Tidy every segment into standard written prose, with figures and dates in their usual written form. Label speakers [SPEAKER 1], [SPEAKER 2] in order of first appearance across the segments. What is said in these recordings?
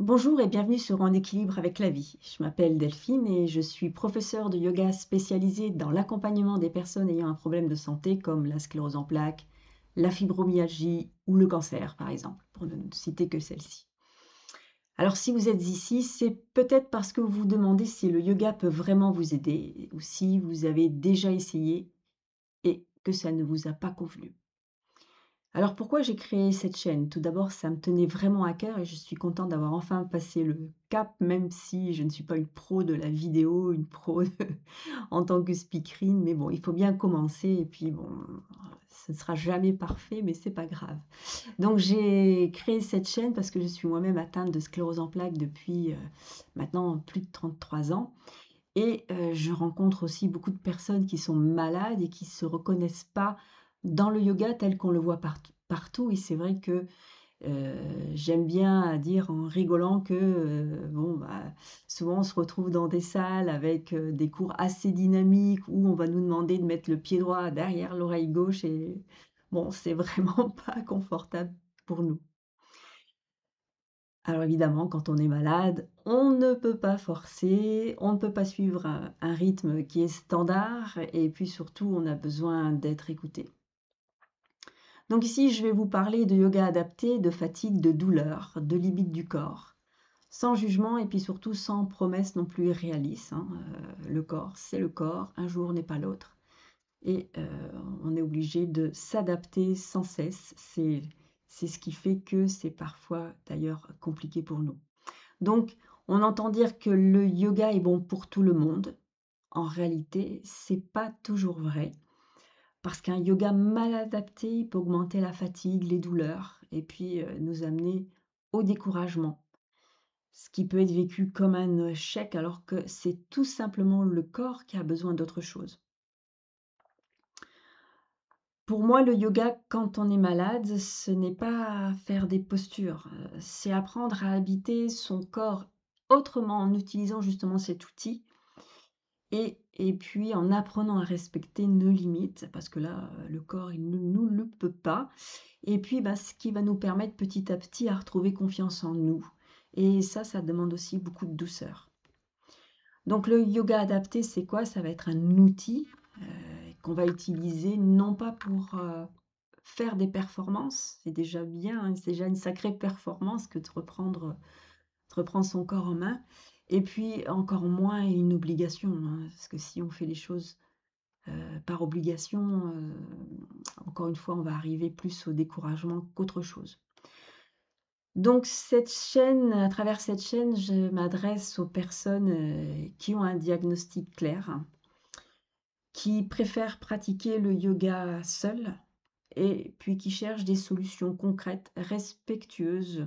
[SPEAKER 1] Bonjour et bienvenue sur En équilibre avec la vie. Je m'appelle Delphine et je suis professeure de yoga spécialisée dans l'accompagnement des personnes ayant un problème de santé comme la sclérose en plaques, la fibromyalgie ou le cancer, par exemple, pour ne citer que celle-ci. Alors si vous êtes ici, c'est peut-être parce que vous vous demandez si le yoga peut vraiment vous aider ou si vous avez déjà essayé et que ça ne vous a pas convenu. Alors pourquoi j'ai créé cette chaîne? Tout d'abord, ça me tenait vraiment à cœur et je suis contente d'avoir enfin passé le cap, même si je ne suis pas une pro de la vidéo, une pro en tant que speakerine. Mais bon, il faut bien commencer et puis bon, ce ne sera jamais parfait, mais c'est pas grave. Donc j'ai créé cette chaîne parce que je suis moi-même atteinte de sclérose en plaques depuis maintenant plus de 33 ans. Et je rencontre aussi beaucoup de personnes qui sont malades et qui se reconnaissent pas dans le yoga tel qu'on le voit partout et c'est vrai que, j'aime bien dire en rigolant que, bon, bah, souvent on se retrouve dans des salles avec, des cours assez dynamiques où on va nous demander de mettre le pied droit derrière l'oreille gauche et bon, c'est vraiment pas confortable pour nous. Alors évidemment, quand on est malade, on ne peut pas forcer, on ne peut pas suivre un rythme qui est standard et puis surtout, on a besoin d'être écouté. Donc ici, je vais vous parler de yoga adapté, de fatigue, de douleur, de limites du corps, sans jugement et puis surtout sans promesse non plus irréaliste, hein. Le corps, c'est le corps, un jour n'est pas l'autre et on est obligé de s'adapter sans cesse. C'est ce qui fait que c'est parfois d'ailleurs compliqué pour nous. Donc, on entend dire que le yoga est bon pour tout le monde. En réalité, c'est pas toujours vrai, parce qu'un yoga mal adapté, il peut augmenter la fatigue, les douleurs et puis, nous amener au découragement. Ce qui peut être vécu comme un échec alors que c'est tout simplement le corps qui a besoin d'autre chose. Pour moi, le yoga, quand on est malade, ce n'est pas faire des postures, c'est apprendre à habiter son corps autrement en utilisant justement cet outil. Et puis en apprenant à respecter nos limites, parce que là, le corps, il ne nous le peut pas. Et puis, bah, ce qui va nous permettre petit à petit à retrouver confiance en nous. Et ça demande aussi beaucoup de douceur. Donc le yoga adapté, c'est quoi? Ça va être un outil, qu'on va utiliser non pas pour, faire des performances, c'est déjà bien, hein, c'est déjà une sacrée performance que de reprendre son corps en main et puis encore moins une obligation, hein, parce que si on fait les choses, par obligation, encore une fois, on va arriver plus au découragement qu'autre chose. Donc cette chaîne à travers cette chaîne, je m'adresse aux personnes, qui ont un diagnostic clair, qui préfèrent pratiquer le yoga seules et puis qui cherchent des solutions concrètes, respectueuses,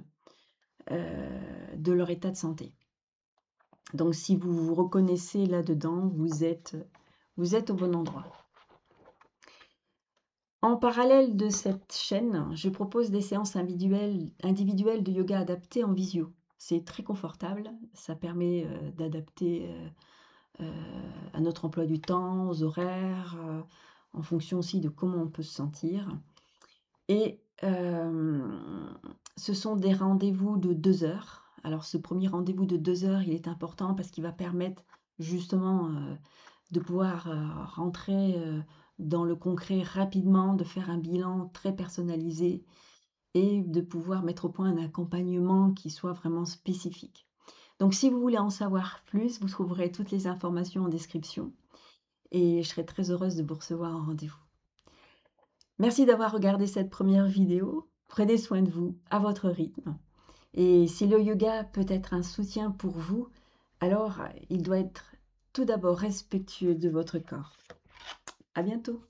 [SPEAKER 1] de leur état de santé. Donc si vous vous reconnaissez là-dedans, vous êtes au bon endroit. En parallèle de cette chaîne, je propose des séances individuelles de yoga adaptées en visio. C'est très confortable, ça permet, d'adapter, heu, à notre emploi du temps, aux horaires, en fonction aussi de comment on peut se sentir et ce sont des rendez-vous de 2 heures. Alors ce premier rendez-vous de 2 heures, il est important parce qu'il va permettre justement, de pouvoir, rentrer, dans le concret rapidement, de faire un bilan très personnalisé et de pouvoir mettre au point un accompagnement qui soit vraiment spécifique. Donc si vous voulez en savoir plus, vous trouverez toutes les informations en description et je serai très heureuse de vous recevoir en rendez-vous. Merci d'avoir regardé cette première vidéo. Prenez soin de vous à votre rythme et si le yoga peut être un soutien pour vous, alors il doit être tout d'abord respectueux de votre corps. À bientôt.